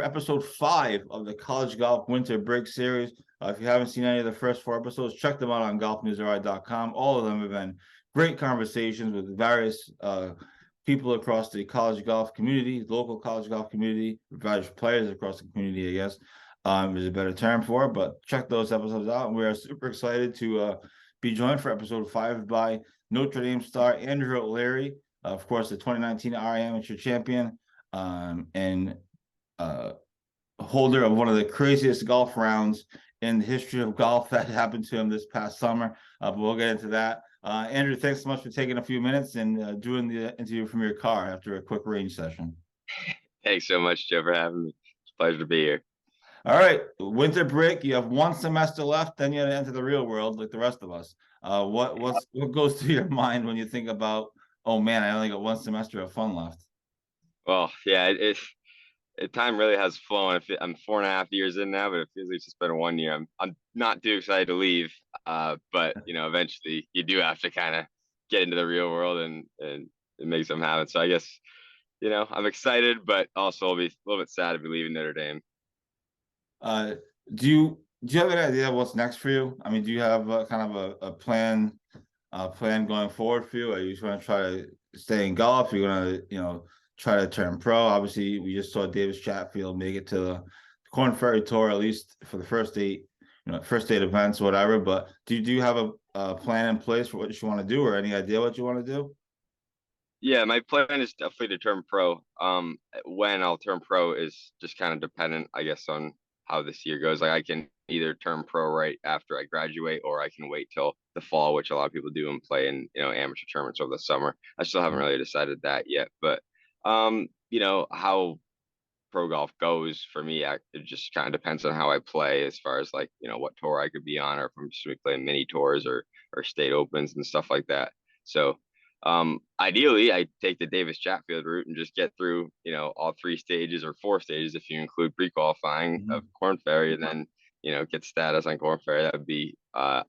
episode 5 of the College Golf Winter Break Series. If you haven't seen any of the first 4 episodes, check them out on GolfNewsRI.com. All of them have been great conversations with various people across the college golf community, local college golf community, various players across the community, I guess, is a better term for it. But check those episodes out. And we are super excited to be joined for episode 5 by Notre Dame star Andrew O'Leary, of course, the 2019 RI Amateur champion, and holder of one of the craziest golf rounds in the history of golf that happened to him this past summer. But we'll get into that. Andrew, thanks so much for taking a few minutes and doing the interview from your car after a quick range session. Thanks so much, Joe, for having me. It's a pleasure to be here. All right, winter break. You have 1 semester left, then you got to enter the real world like the rest of us. What goes through your mind when you think about, oh man, I only got 1 semester of fun left? Well, yeah, time really has flown. I'm 4.5 years in now, but it feels like it's just been 1 year. I'm not too excited to leave, but eventually you do have to kind of get into the real world and make something happen. So I guess I'm excited, but also I'll be a little bit sad to be leaving Notre Dame. Do you have an idea of what's next for you? I mean, do you have kind of a plan going forward for you? Are you going to try to stay in golf? Are you going to try to turn pro? Obviously, we just saw Davis Chatfield make it to the Corn Ferry Tour, at least for the first 8 events, whatever. But do you have a plan in place for what you want to do, or any idea what you want to do? Yeah, my plan is definitely to turn pro. When I'll turn pro is just kind of dependent, I guess, on how this year goes. Like I can either turn pro right after I graduate, or I can wait till the fall, which a lot of people do and play in amateur tournaments over the summer. I still haven't really decided that yet, but how pro golf goes for me, it just kind of depends on how I play, as far as like what tour I could be on, or if I'm just playing mini tours or state opens and stuff like that. So ideally I take the Davis Chatfield route and just get through all 3 stages, or 4 stages if you include pre-qualifying of Corn Ferry, and then get status on Corn Ferry. That would be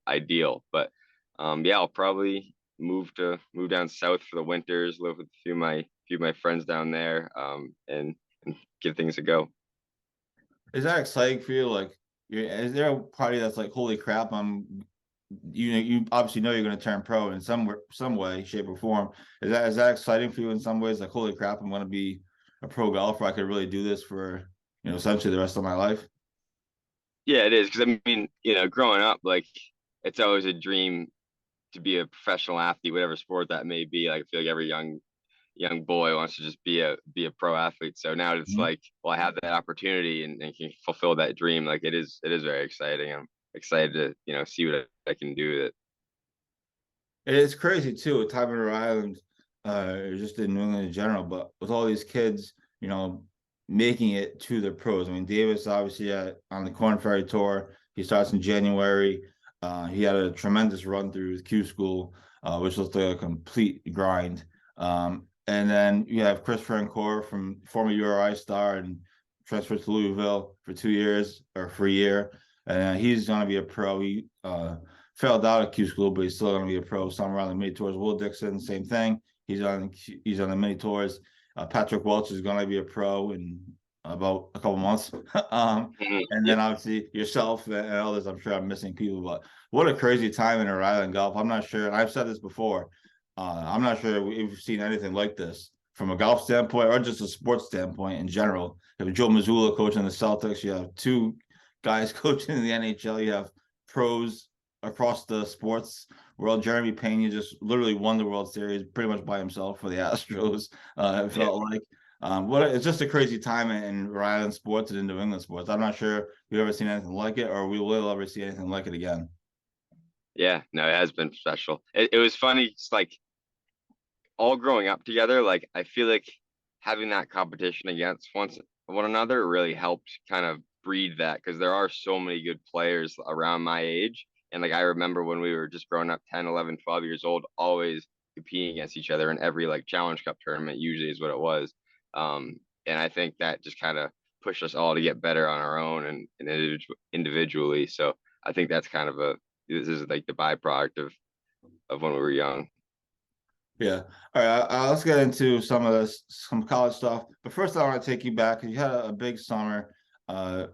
ideal. But yeah, I'll probably move down south for the winters, live with a few of my friends down there, and give things a go. Is that exciting for you? Like, is there a party that's like, holy crap, you obviously know you're going to turn pro in some way, shape, or form. Is that exciting for you in some ways? Like, holy crap, I'm going to be a pro golfer. I could really do this for essentially the rest of my life. Yeah, it is, because I mean, growing up, like, it's always a dream to be a professional athlete, whatever sport that may be. Like, I feel like every young boy wants to just be a pro athlete. So now it's like, well, I have that opportunity and can fulfill that dream. Like, it is very exciting. I'm excited to see what I can do with it. It's crazy too, at time in Rhode Island, just in New England in general, but with all these kids, making it to the pros. I mean, Davis obviously on the Corn Ferry Tour, he starts in January. He had a tremendous run through his Q school, which looked like a complete grind. And then you have Chris Francoeur, from former URI star, and transferred to Louisville for 2 years, or for a year. And he's going to be a pro. He failed out at Q school, but he's still going to be a pro somewhere around the mini tours. Will Dixon, same thing. He's on the mini tours. Patrick Welch is going to be a pro in about a couple months. And then obviously yourself and others. I'm sure I'm missing people, but what a crazy time in Rhode Island golf. I'm not sure, and I've said this before, I'm not sure we've seen anything like this from a golf standpoint, or just a sports standpoint in general. You have Joe Mazzulla coaching the Celtics. You have 2 guys coaching in the NHL. You have pros across the sports world. Jeremy Pena just literally won the World Series pretty much by himself for the Astros. It felt like. It's just a crazy time in Rhode Island sports and in New England sports. I'm not sure we've ever seen anything like it, or we will ever see anything like it again. Yeah, no, it has been special. It was funny, just like all growing up together. Like, I feel like having that competition against one another really helped kind of breed that, because there are so many good players around my age. And like, I remember when we were just growing up, 10, 11, 12 years old, always competing against each other in every like Challenge Cup tournament, usually is what it was. And I think that just kind of pushed us all to get better on our own and individually. So I think that's kind of this is like the byproduct of when we were young. Yeah. All right. Let's get into some of this, some college stuff. But first, I want to take you back because you had a big summer. Uh,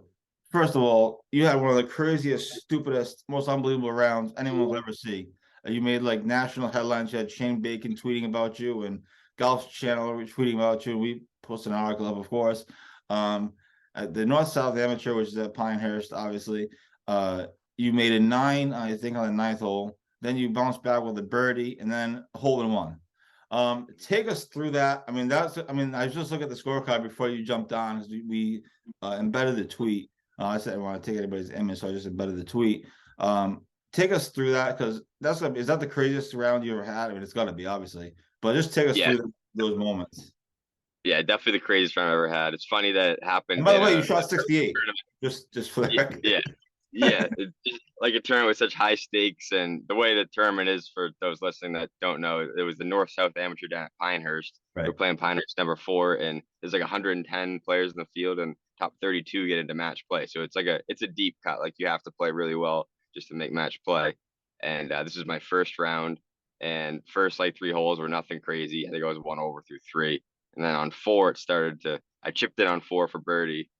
First of all, you had one of the craziest, stupidest, most unbelievable rounds anyone will ever see. You made like national headlines. You had Shane Bacon tweeting about you and Golf Channel tweeting about you. We posted an article up, of course. Um, at the North South Amateur, which is at Pinehurst, obviously. Uh, you made a nine, I think, on the ninth hole. Then you bounced back with a birdie and then a hole in one. Take us through that. I mean, I just look at the scorecard before you jumped on because we embedded the tweet. I said I want to take anybody's image, so I just embedded the tweet. Take us through that because is that the craziest round you ever had? I mean, it's got to be obviously, but just take us Yeah, through those moments. yeah, definitely the craziest round I've ever had. It's funny that it And happened by the in way, you a shot 68. tournament. Just for the Yeah, record. yeah, yeah. It's just like a tournament with such high stakes, and the way the tournament is for those listening that don't know, it was the North South Amateur down at Pinehurst. We're Right. playing Pinehurst number 4, and there's like 110 players in the field, and top 32 get into match play. So it's a deep cut. Like you have to play really well just to make match play. And this is my first round, and first like 3 holes were nothing crazy. I think I was 1 over through 3, and then on 4 it started to. I chipped it on 4 for birdie,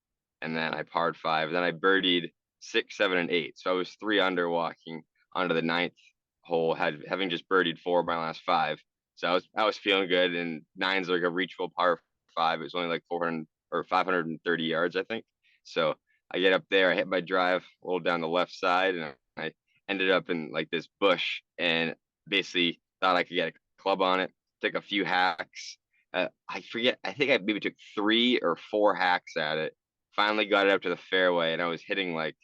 and then I parred 5. Then I birdied 6, 7, and 8. So I was 3 under walking onto the ninth hole, having just birdied 4 of my last 5. So I was feeling good. And nine's like a reachable par 5. It was only like 400 or 530 yards, I think. So I get up there, I hit my drive a little down the left side, and I ended up in like this bush, and basically thought I could get a club on it. Took a few hacks. I forget. I think I maybe took 3 or 4 hacks at it. Finally got it up to the fairway, and I was hitting like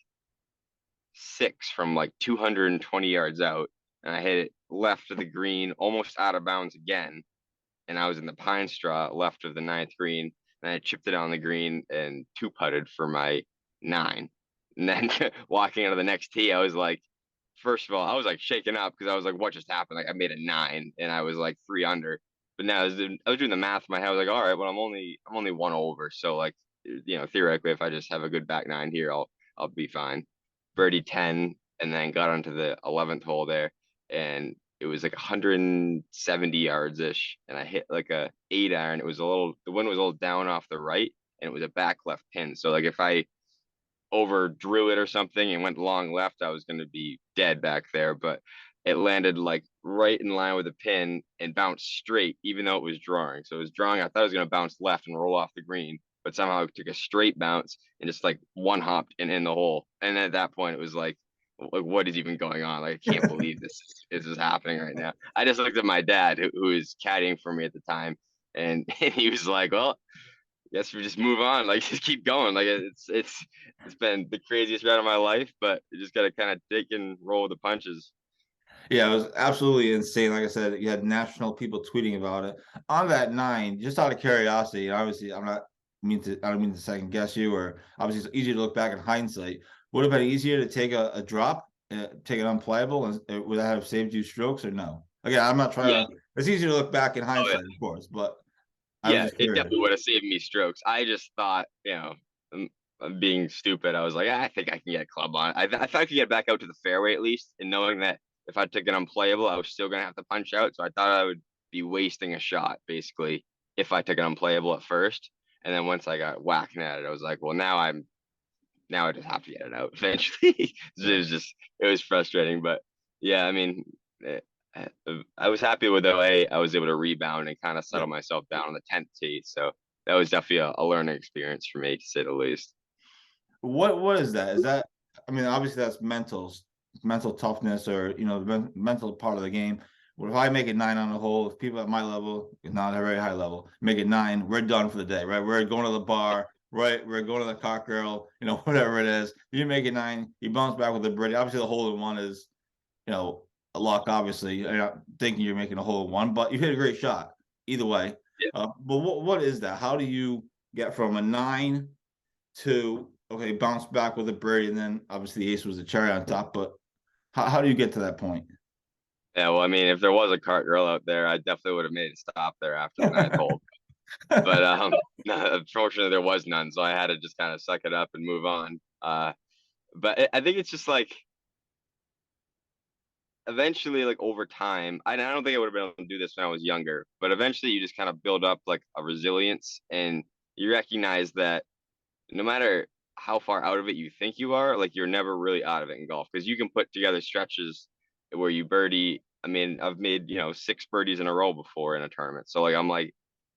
6 from like 220 yards out, and I hit it left of the green, almost out of bounds again, and I was in the pine straw left of the ninth green, and I chipped it on the green and 2 putted for my 9. And then walking into the next tee, I was like, first of all, I was like shaking up because I was like, what just happened? Like I made a 9 and I was like 3 under. But now I was doing the math in my head. I was like, all right, well, I'm only 1 over. So like, theoretically, if I just have a good back 9 here, I'll be fine. Birdie 10, and then got onto the 11th hole there, and it was like 170 yards ish, and I hit like a 8 iron. The wind was a little down off the right, and it was a back left pin. So like if I overdrew it or something and went long left, I was going to be dead back there. But it landed like right in line with the pin and bounced straight, even though it was drawing. So it was drawing. I thought it was going to bounce left and roll off the green, but somehow it took a straight bounce and just like one hopped and in the hole. And at that point, it was like, what is even going on? Like, I can't believe this is happening right now. I just looked at my dad, who was caddying for me at the time, and he was like, "Well, guess we just move on. Like, just keep going. Like, it's been the craziest round of my life, but you just got to kind of take and roll with the punches." Yeah, it was absolutely insane. Like I said, you had national people tweeting about it. On that nine, just out of curiosity, obviously I don't mean to second guess you, or obviously it's easier to look back in hindsight. Would it have been easier to take a drop, take it unplayable, and would that have saved you strokes or no? Again, I'm not Yeah. trying to. It's easier to look back in Oh yeah. hindsight, of course, but I was Yeah. just It curious. definitely would have saved me strokes. I just thought, I'm being stupid. I was like, I think I can get a club on it. I thought I could get back out to the fairway at least, and knowing that if I took it unplayable, I was still gonna have to punch out. So I thought I would be wasting a shot basically if I took it unplayable at first. And then once I got whacking at it, I was like, well, now I just have to get it out eventually. Right. It was frustrating, but yeah, I mean, eh, I was happy with the way I was able to rebound and kind of Yeah. settle myself down on the 10th tee. So that was definitely a learning experience for me, to say the least. What is that? Is that I mean, obviously that's mental toughness or the mental part of the game. What if I make it nine on the hole? If people at my level, not a very high level, make it nine, we're done for the day, right? We're going to the bar, right? We're going to the cocktail, whatever it is. You make it nine, you bounce back with a birdie. Obviously, the hole in one is, a luck. Obviously, you're not thinking you're making a hole in one, but you hit a great shot either way. Yeah. But what is that? How do you get from a nine to okay, bounce back with a birdie, and then obviously the ace was the cherry on top. But how do you get to that point? Yeah, well, I mean, if there was a cart girl out there, I definitely would have made it stop there after the ninth hole. But no, unfortunately, there was none, so I had to just kind of suck it up and move on. But I think it's just like eventually, like over time, I don't think I would have been able to do this when I was younger, but eventually you just kind of build up like a resilience, and you recognize that no matter how far out of it you think you are, like you're never really out of it in golf because you can put together stretches where you birdie. I mean, I've made, 6 birdies in a row before in a tournament. So like I'm like,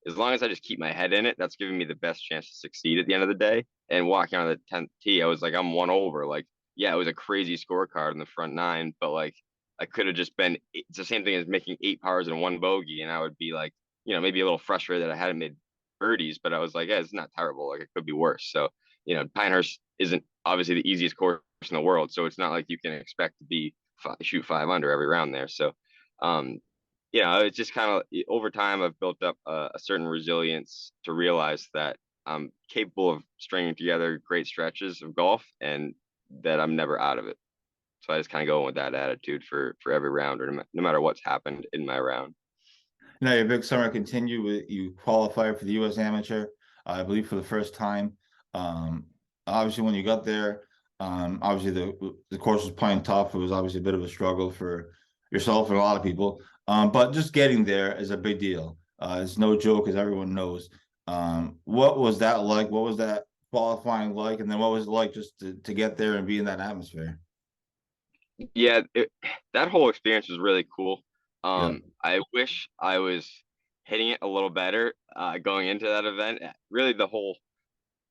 as long as I just keep my head in it, that's giving me the best chance to succeed at the end of the day. And walking on the 10th tee, I was like, I'm one over. Like, yeah, it was a crazy scorecard in the front nine, but like I could have just been, it's the same thing as making 8 pars and 1 bogey, and I would be like, maybe a little frustrated that I hadn't made birdies, but I was like, yeah, it's not terrible. Like it could be worse. So, Pinehurst isn't obviously the easiest course in the world, so it's not like you can expect to shoot 5 under every round there. So, um, it's just kind of over time I've built up a certain resilience to realize that I'm capable of stringing together great stretches of golf and that I'm never out of it. So I just kind of go in with that attitude for every round, or no matter what's happened in my round. Now your big summer continued with you qualified for the U.S. Amateur, I believe for the first time. Um, Obviously, when you got there, obviously the course was playing tough. It was obviously a bit of a struggle for yourself and a lot of people. But just getting there is a big deal. It's no joke, as everyone knows. What was that like? What was that qualifying like? And then what was it like just to get there and be in that atmosphere? Yeah, that whole experience was really cool. Yeah. I wish I was hitting it a little better going into that event. Really, the whole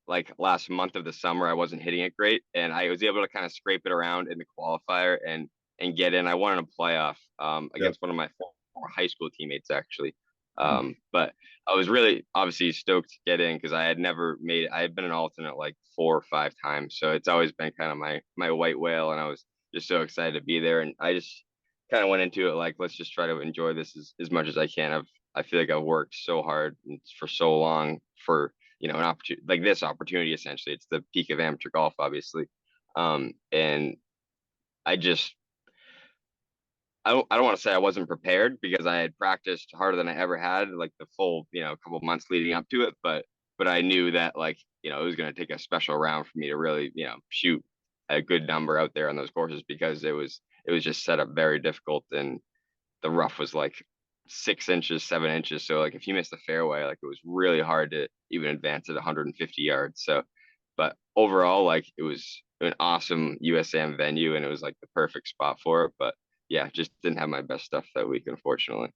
like last month of the summer, I wasn't hitting it great, and I was able to kind of scrape it around in the qualifier and get in. I won in a playoff Yep. against one of my former high school teammates actually. But I was really obviously stoked to get in because I had been an alternate like 4 or 5 times, so it's always been kind of my white whale, and I was just so excited to be there, and I just kind of went into it like let's just try to enjoy this as much as I can. I feel like I've worked so hard for so long for an opportunity like this opportunity. Essentially, it's the peak of amateur golf, obviously. And I just I don't want to say I wasn't prepared because I had practiced harder than I ever had, like the full couple months leading up to it. But I knew that like it was going to take a special round for me to really shoot a good number out there on those courses because it was just set up very difficult, and the rough was like 6 inches, 7 inches. So like if you missed the fairway, like it was really hard to even advance at 150 yards. So, but overall, like it was an awesome USAM venue, and it was like the perfect spot for it. But yeah, just didn't have my best stuff that week, unfortunately.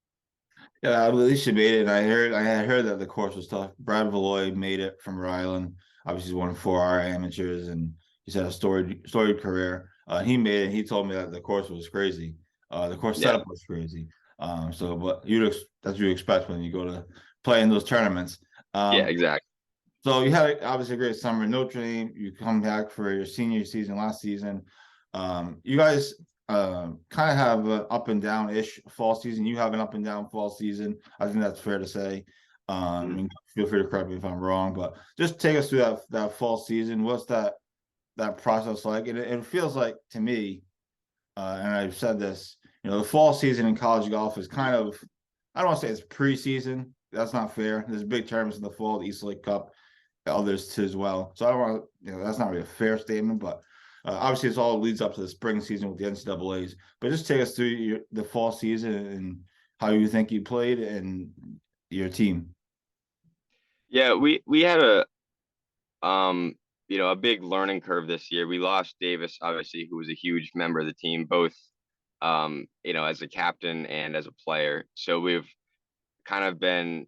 Yeah, at least you made it. And I had heard that the course was tough. Brad Valois made it from Rhode Island. Obviously, he's won 4 hour amateurs, and he's had a storied career. He made it. He told me that the course was crazy. The course Yeah, setup was crazy. But that's what you expect when you go to play in those tournaments. yeah, Um, exactly. so you had obviously a great summer in Notre Dame. You come back for your senior season last season. You guys kind of have an up and down ish fall season. You have an up and down fall season. I think that's fair to say. Mhm. And feel free to correct me if I'm wrong, but just take us through that fall season. What's that process like? And it feels like to me, and I've said this, the fall season in college golf is kind of, I don't want to say it's preseason. That's not fair. There's big tournaments in the fall, the East Lake Cup, others too as well. So I don't want to, that's not really a fair statement, but obviously it's all leads up to the spring season with the NCAA's. But just take us through the fall season and how you think you played and your team. Yeah, we had um a big learning curve this year. We lost Davis, obviously, who was a huge member of the team, both as a captain and as a player. So we've kind of been,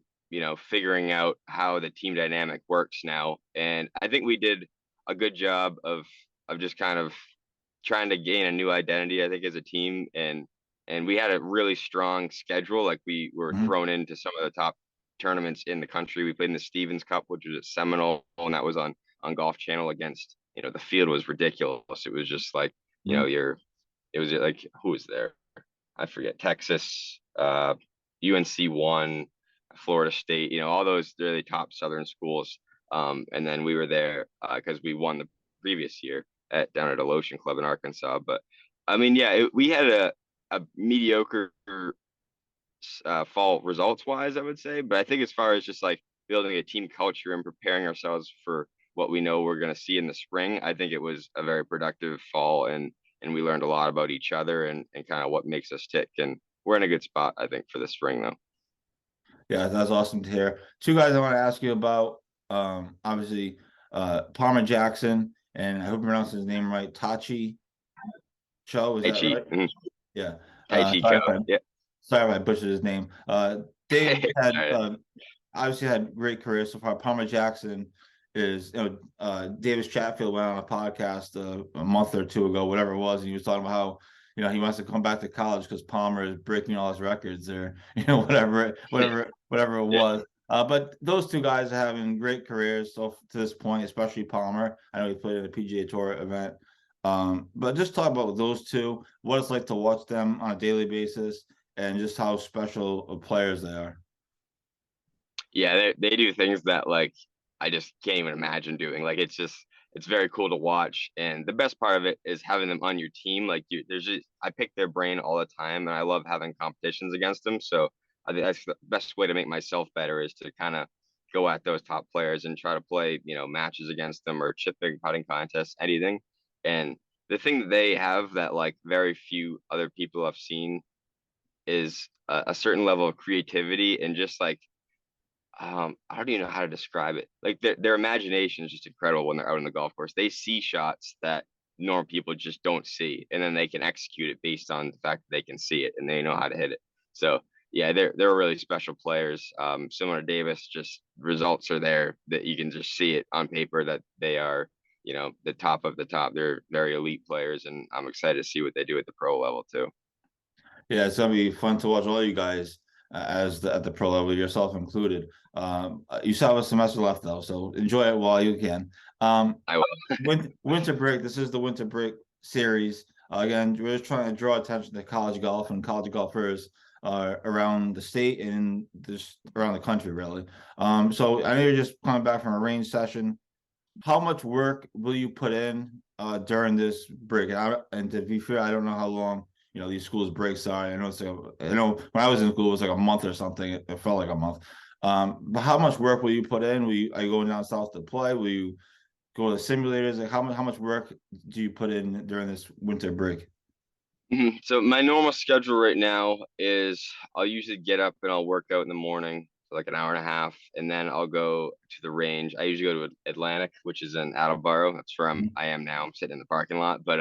figuring out how the team dynamic works now. And I think we did a good job of just kind of trying to gain a new identity, I think, as a team. And we had a really strong schedule. Like we were Mhm. thrown into some of the top tournaments in the country. We played in the Stevens Cup, which was at Seminole, and that was on Golf Channel against, the field was ridiculous. It was just like, Mhm. it was like who was there? I forget, Texas, UNC won, Florida State, all those really top Southern schools. And then we were there because we won the previous year down at a Lotion Club in Arkansas. But I mean, yeah, we had a mediocre fall results wise, I would say. But I think as far as just like building a team culture and preparing ourselves for what we know we're going to see in the spring, I think it was a very productive fall. and we learned a lot about each other and kind of what makes us tick. And we're in a good spot, I think, for the spring though. Yeah, that's awesome to hear. Two guys I want to ask you about. Obviously, Palmer Jackson, and I hope I pronounced his name right. Tachi Cho, is Tai that Chi, right? Yeah. Tai Chi Sorry Cho. if I Yeah. sorry if I butchered his name. Dave had Sorry. obviously had great career so far. Palmer Jackson is, Davis Chatfield went on a podcast a month or two ago, whatever it was, and he was talking about how he wants to come back to college because Palmer is breaking all his records, or whatever it Yeah. was. But those two guys are having great careers so to this point, especially Palmer. I know he played at a PGA Tour event. But just talk about those two, what it's like to watch them on a daily basis, and just how special of players they are. Yeah, they do things that like I just can't even imagine doing. Like it's very cool to watch. And the best part of it is having them on your team. Like there's just I pick their brain all the time, and I love having competitions against them. So I think that's the best way to make myself better is to kind of go at those top players and try to play, matches against them or chipping, putting contests, anything. And the thing that they have that like very few other people have seen is a certain level of creativity and just like I don't even know how to describe it. Like their imagination is just incredible when they're out on the golf course. They see shots that normal people just don't see, and then they can execute it based on the fact that they can see it and they know how to hit it. So yeah, they're really special players. Similar to Davis, just results are there that you can just see it on paper that they are, the top of the top. They're very elite players, and I'm excited to see what they do at the pro level too. Yeah, it's gonna be fun to watch all you guys at the pro level, yourself included. You still have a semester left though, so enjoy it while you can. I will. Winter break. This is the winter break series. Again, we're just trying to draw attention to college golf and college golfers around the state and just around the country, really. So I know you're just coming back from a range session. How much work will you put in during this break? And to be fair, I don't know how long these schools breaks are. I know it's like I know when I was in school it was like a month or something. It felt like a month. But how much work will you put in? Are you going down south to play? Will you go to simulators? Like how much work do you put in during this winter break? So my normal schedule right now is I'll usually get up and I'll work out in the morning for like an hour and a half, and then I'll go to the range. I usually go to Atlantic, which is in Attleboro. That's where I am now. I'm sitting in the parking lot, but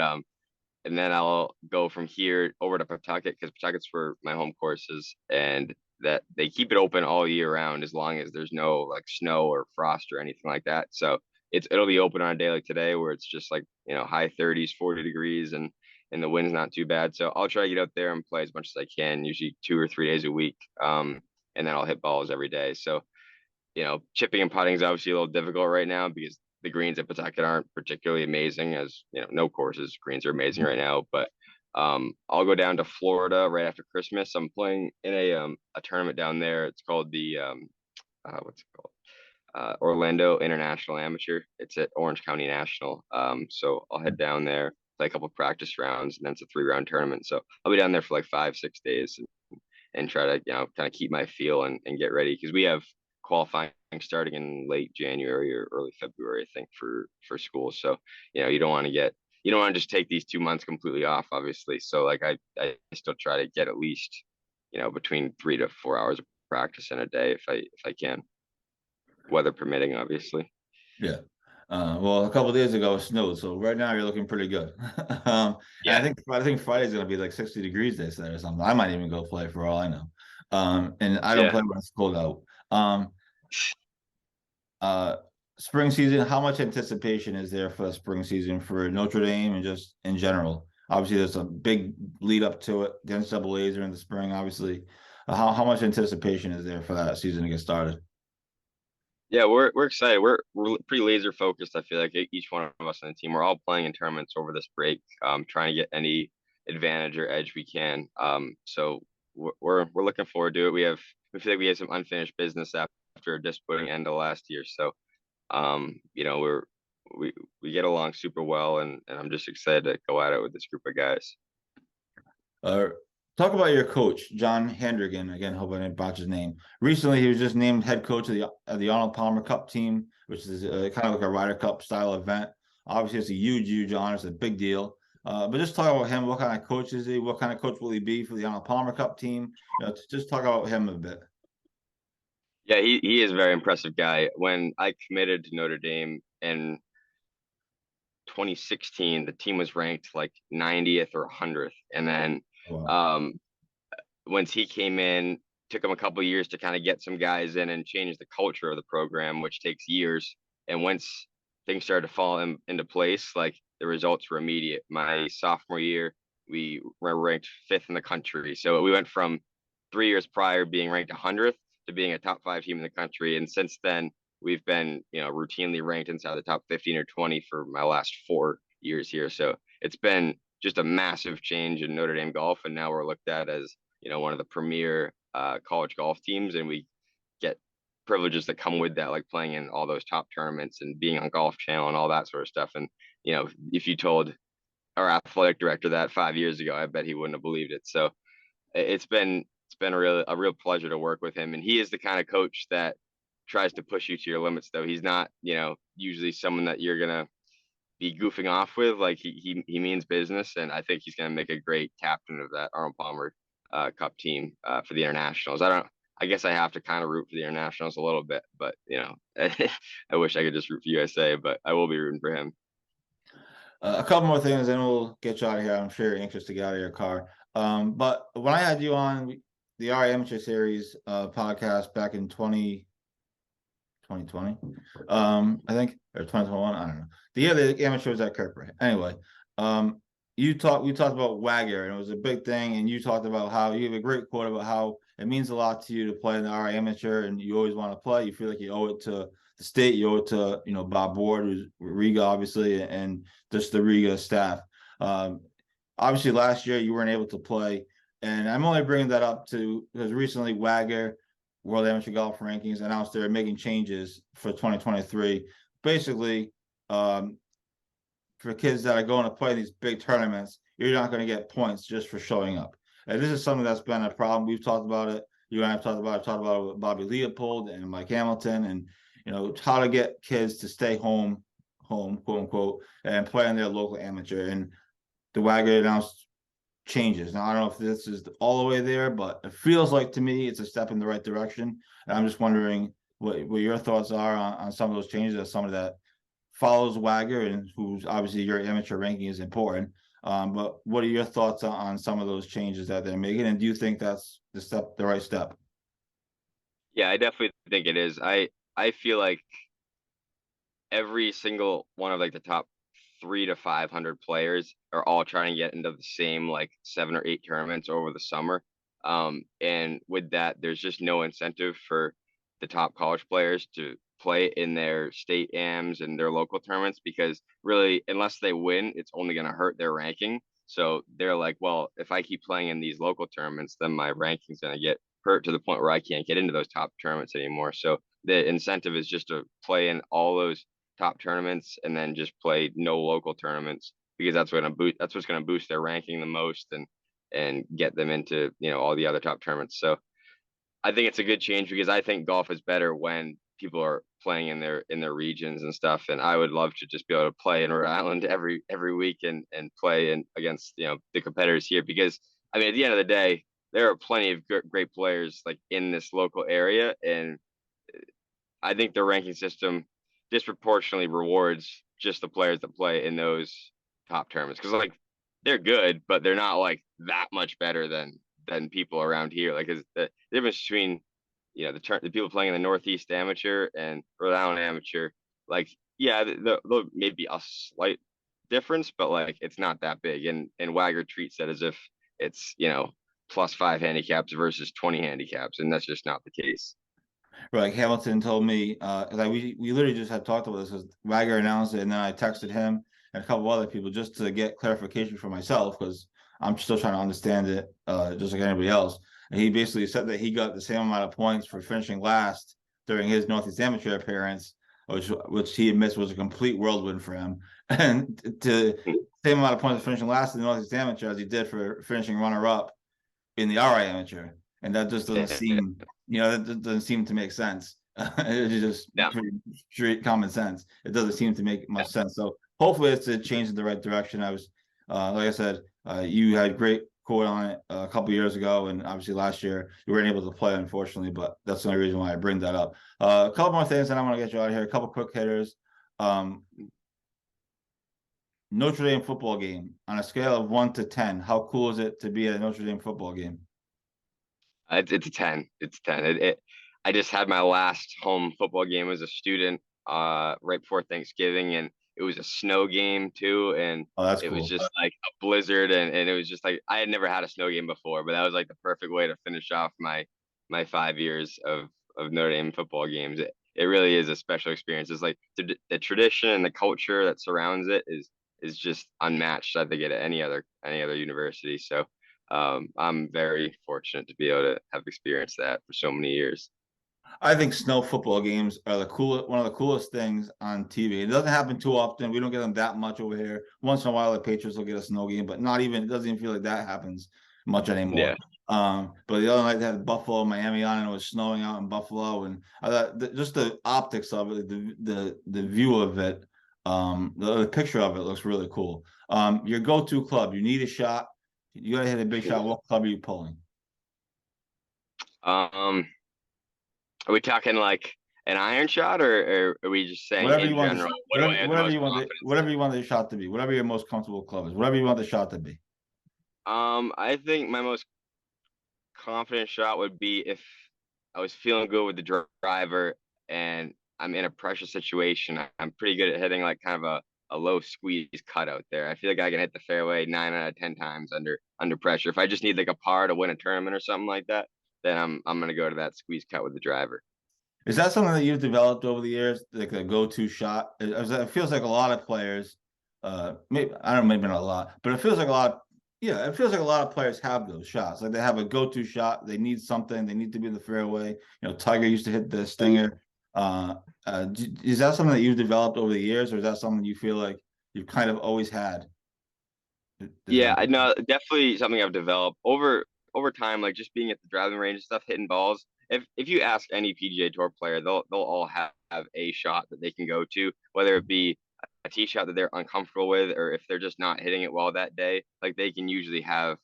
and then I'll go from here over to Pawtucket because Pawtucket's where my home course is, and that they keep it open all year round as long as there's no like snow or frost or anything like that. So it'll be open on a day like today where it's just like high 30s, 40 degrees, and the wind's not too bad. So I'll try to get out there and play as much as I can, usually 2 or 3 days a week. And then I'll hit balls every day. So chipping and putting is obviously a little difficult right now because the greens at Pawtucket aren't particularly amazing, as no courses greens are amazing right now. But I'll go down to Florida right after Christmas. I'm playing in a tournament down there. It's called the what's it called? Orlando International Amateur. It's at Orange County National. So I'll head down there, play a couple practice rounds, and then it's a 3 round tournament. So I'll be down there for like 5, 6 days and try to kind of keep my feel and get ready because we have qualifying starting in late January or early February, I think, for school. So you don't want to just take these 2 months completely off, obviously. So like I still try to get at least between 3 to 4 hours of practice in a day if I can, weather permitting, obviously. Yeah. Well, a couple of days ago it snowed, so right now you're looking pretty good. And Yeah, I think Friday's gonna be like 60 degrees they said or something. I might even go play for all I know. And I don't yeah. play when it's cold out. Uh, Spring season, how much anticipation is there for the spring season for Notre Dame and just in general? Obviously, there's a big lead up to it. The NCAA's are in the spring, obviously. How much anticipation is there for that season to get started? Yeah, we're excited. We're pretty laser focused. I feel like each one of us on the team, we're all playing in tournaments over this break, trying to get any advantage or edge we can. So we're looking forward to it. We feel like we had some unfinished business after a disappointing end of last year. So we we get along super well, and I'm just excited to go at it with this group of guys. Uh, Talk about your coach, John Handrigan. Again, hope I didn't botch his name. Recently, he was just named head coach of the Arnold Palmer Cup team, which is kind of like a Ryder Cup style event. Obviously, it's a huge honor. It's a big deal. But just talk about him. What kind of coach is he? What kind of coach will he be for the Arnold Palmer Cup team? Just talk about him a bit. Yeah, he is a very impressive guy. When I committed to Notre Dame in 2016, the team was ranked like 90th or 100th. And then Wow. um, once he came in, took him a couple of years to kind of get some guys in and change the culture of the program, which takes years. And once things started to fall into place, like the results were immediate. My sophomore year, we were ranked fifth in the country. So we went from 3 years prior being ranked 100th to being a top five team in the country. And since then, we've been, routinely ranked inside the top 15 or 20 for my last 4 years here. So it's been just a massive change in Notre Dame golf. And now we're looked at as, one of the premier college golf teams, and we get privileges that come with that, like playing in all those top tournaments and being on Golf Channel and all that sort of stuff. And if you told our athletic director that 5 years ago, I bet he wouldn't have believed it. So it's been a real pleasure to work with him, and he is the kind of coach that tries to push you to your limits. Though he's not, usually someone that you're gonna be goofing off with. Like he means business, and I think he's going to make a great captain of that Arnold Palmer Cup team for the internationals. I guess I have to kind of root for the internationals a little bit, but I wish I could just root for USA, but I will be rooting for him. A couple more things, and we'll get you out of here. I'm sure you're anxious to get out of your car. But when I had you on the RA Amateur Series podcast back in 2020, I think, or 2021, I don't know. The year the amateur was at Kirkbride. Anyway, we talked about WAGR, and it was a big thing, and you talked about how you have a great quote about how it means a lot to you to play in the RA Amateur, and you always want to play. You feel like you owe it to the state, you owe it to, Bob Ward, who's Riga, obviously, and just the Riga staff. Obviously, last year you weren't able to play, and I'm only bringing that up because recently WAGR, World Amateur Golf Rankings, announced they're making changes for 2023. Basically, for kids that are going to play these big tournaments, you're not going to get points just for showing up. And this is something that's been a problem. We've talked about it. You and I have talked about it. I've talked about it with Bobby Leopold and Mike Hamilton, and how to get kids to stay home, quote unquote, and play in their local amateur. And the WAGR announced changes. Now, I don't know if this is all the way there, but it feels like to me it's a step in the right direction. And I'm just wondering what your thoughts are on some of those changes as somebody that follows WAGR and who's obviously your amateur ranking is important. But what are your thoughts on some of those changes that they're making? And do you think that's the right step? Yeah, I definitely think it is. I feel like every single one of like the top 300 to 500 players are all trying to get into the same like 7 or 8 tournaments over the summer. And with that, there's just no incentive for the top college players to play in their state AMs and their local tournaments because really, unless they win, it's only going to hurt their ranking. So they're like, well, if I keep playing in these local tournaments, then my ranking's going to get hurt to the point where I can't get into those top tournaments anymore. So the incentive is just to play in all those top tournaments and then just play no local tournaments because that's what's going to boost their ranking the most and get them into all the other top tournaments. So I think it's a good change because I think golf is better when people are playing in their regions and stuff. And I would love to just be able to play in Rhode Island every week and play against the competitors here because I mean at the end of the day there are plenty of great players like in this local area, and I think the ranking system disproportionately rewards just the players that play in those top tournaments because like they're good, but they're not like that much better than people around here. Like, is the difference between the people playing in the Northeast Amateur and Rhode Island Amateur? Like, yeah, there'll maybe a slight difference, but like it's not that big. And WAGR treats it as if it's +5 handicaps versus 20 handicaps, and that's just not the case. Like Hamilton told me, like we literally just had talked about this because WAGR announced it, and then I texted him and a couple other people just to get clarification for myself because I'm still trying to understand it, just like anybody else. And he basically said that he got the same amount of points for finishing last during his Northeast Amateur appearance, which he admits was a complete whirlwind for him, and to same amount of points for finishing last in the Northeast Amateur as he did for finishing runner up in the RI Amateur, and that just doesn't seem, that doesn't seem to make sense. It's just No. pretty straight common sense. It doesn't seem to make much sense. So hopefully it's a change in the right direction. Like I said, you had great quote on it a couple years ago, and obviously last year you weren't able to play, unfortunately. But that's the only reason why I bring that up. A couple more things, and I want to get you out of here. A couple quick hitters. Um, Notre Dame football game on a scale of 1 to 10. How cool is it to be at a Notre Dame football game? It's a 10. It's a 10. I just had my last home football game as a student right before Thanksgiving, and it was a snow game too, and Oh, that's it was cool. just like a blizzard, and it was just like I had never had a snow game before, but that was like the perfect way to finish off my 5 years of Notre Dame football games. It really is a special experience. It's like the tradition and the culture that surrounds it is just unmatched, I think, at any other university. So I'm very fortunate to be able to have experienced that for so many years. I think snow football games are one of the coolest things on TV. It doesn't happen too often. We don't get them that much over here. Once in a while, the Patriots will get a snow game, but not even. It doesn't even feel like that happens much anymore. Yeah. But the other night they had Buffalo, Miami on, and it was snowing out in Buffalo, and I thought just the optics of it, the view of it, the picture of it looks really cool. Your go-to club, you need a shot. You gotta hit a big shot. What club are you pulling? Um, are we talking like an iron shot, or are we just saying Whatever in you want the general, what do I have the most confidence whatever in? you want the shot to be, whatever your most comfortable club is, whatever you want the shot to be. I think my most confident shot would be if I was feeling good with the driver and I'm in a pressure situation. I'm pretty good at hitting like kind of a low squeeze cut out there. I feel like I can hit the fairway 9 out of 10 times under pressure. If I just need like a par to win a tournament or something like that, then I'm gonna go to that squeeze cut with the driver. Is that something that you've developed over the years, like a go-to shot? It feels like a lot of players, maybe I don't know, maybe not a lot, but it feels like a lot. Yeah, it feels like a lot of players have those shots. Like they have a go-to shot. They need something. They need to be in the fairway. Tiger used to hit the stinger. Is that something that you've developed over the years, or is that something you feel like you've kind of always had? Yeah, I know definitely something I've developed over time, like just being at the driving range and stuff, hitting balls. If you ask any PGA Tour player, they'll all have a shot that they can go to, whether it be a tee shot that they're uncomfortable with, or if they're just not hitting it well that day, like they can usually have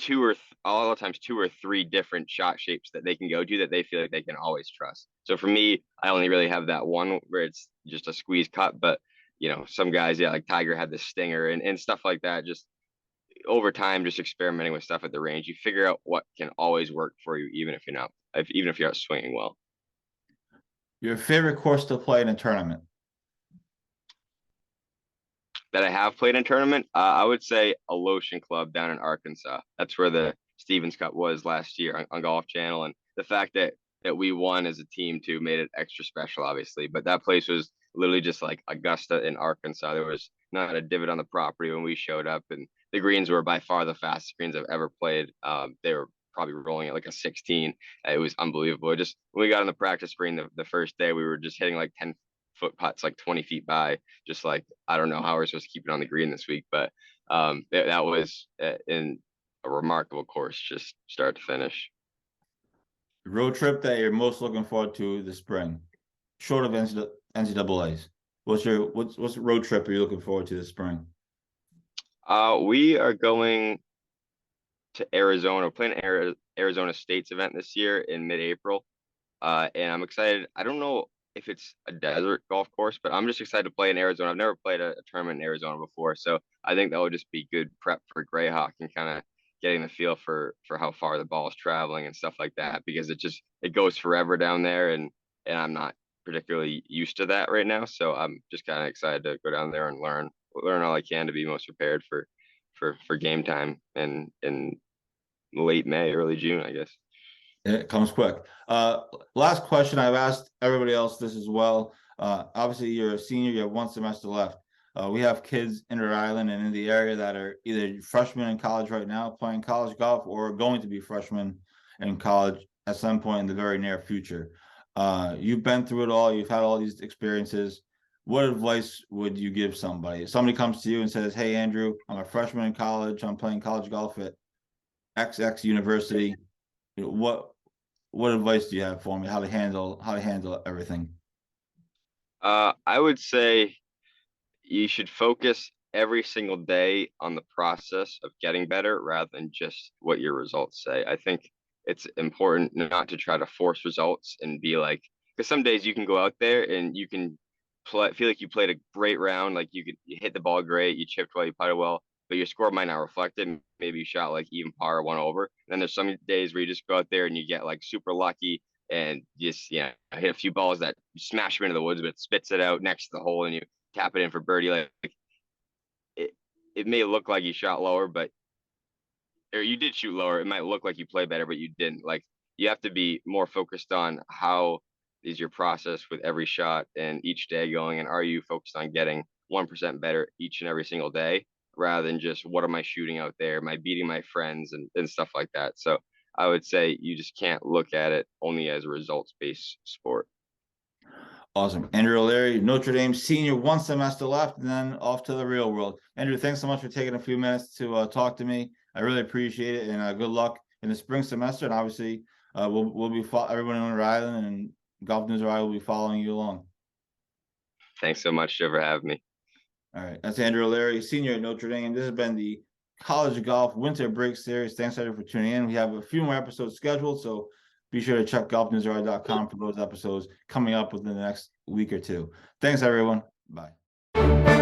a lot of times 2 or 3 different shot shapes that they can go to that they feel like they can always trust. So for me, I only really have that one where it's just a squeeze cut, but some guys, yeah, like Tiger had the stinger and stuff like that. Just over time, just experimenting with stuff at the range, you figure out what can always work for you, even if you're not swinging well. Your favorite course to play in a tournament? That I have played in tournament, I would say a Lotion Club down in Arkansas. That's where the Stevens Cup was last year on Golf Channel, and the fact that we won as a team too made it extra special, obviously. But that place was literally just like Augusta in Arkansas. There was not a divot on the property when we showed up, and the greens were by far the fastest greens I've ever played. They were probably rolling at like a 16. It was unbelievable. Just when we got on the practice green the first day, we were just hitting like 10-foot putts like 20 feet by, just like I don't know how we're supposed to keep it on the green this week, but that was in a remarkable course, just start to finish. Road trip that you're most looking forward to this spring, short of NCAA's. What's the road trip are you looking forward to this spring? We are going to Arizona. We're playing Arizona State's event this year in mid-April. And I'm excited. I don't know if it's a desert golf course, but I'm just excited to play in Arizona. I've never played a tournament in Arizona before, so I think that would just be good prep for Greyhawk and kind of getting the feel for how far the ball is traveling and stuff like that, because it goes forever down there, and I'm not particularly used to that right now. So I'm just kind of excited to go down there and learn all I can to be most prepared for game time and in late May, early June, I guess. It comes quick. Last question. I've asked everybody else this as well. Obviously, you're a senior. You have 1 semester left. We have kids in Rhode Island and in the area that are either freshmen in college right now playing college golf or going to be freshmen in college at some point in the very near future. You've been through it all. You've had all these experiences. What advice would you give somebody? If somebody comes to you and says, "Hey, Andrew, I'm a freshman in college. I'm playing college golf at XX University. You know, what advice do you have for me? How to handle everything?" I would say you should focus every single day on the process of getting better rather than just what your results say. I think it's important not to try to force results and be like, because some days you can go out there and you can feel like you played a great round, like you hit the ball great, you chipped well, you putted well, but your score might not reflect it. Maybe you shot like even par or one over. And then there's some days where you just go out there and you get like super lucky and just hit a few balls that you smash them into the woods, but it spits it out next to the hole and you tap it in for birdie. Like it, it may look like you shot lower, but or you did shoot lower. It might look like you play better, but you didn't. Like you have to be more focused on how is your process with every shot and each day going, and are you focused on getting 1% better each and every single day rather than just what am I shooting out there? Am I beating my friends and stuff like that? So I would say you just can't look at it only as a results based sport. Awesome. Andrew O'Leary, Notre Dame senior, 1 semester left, and then off to the real world. Andrew, thanks so much for taking a few minutes to talk to me. I really appreciate it, and good luck in the spring semester. And obviously, we'll be everyone on Rhode Island and GolfNewsRI will be following you along. Thanks so much, Joe, for having me. All right, that's Andrew O'Leary, senior at Notre Dame. This has been the College of Golf Winter Break Series. Thanks everyone for tuning in. We have a few more episodes scheduled, so be sure to check golfnewsri.com for those episodes coming up within the next week or two. Thanks, everyone. Bye.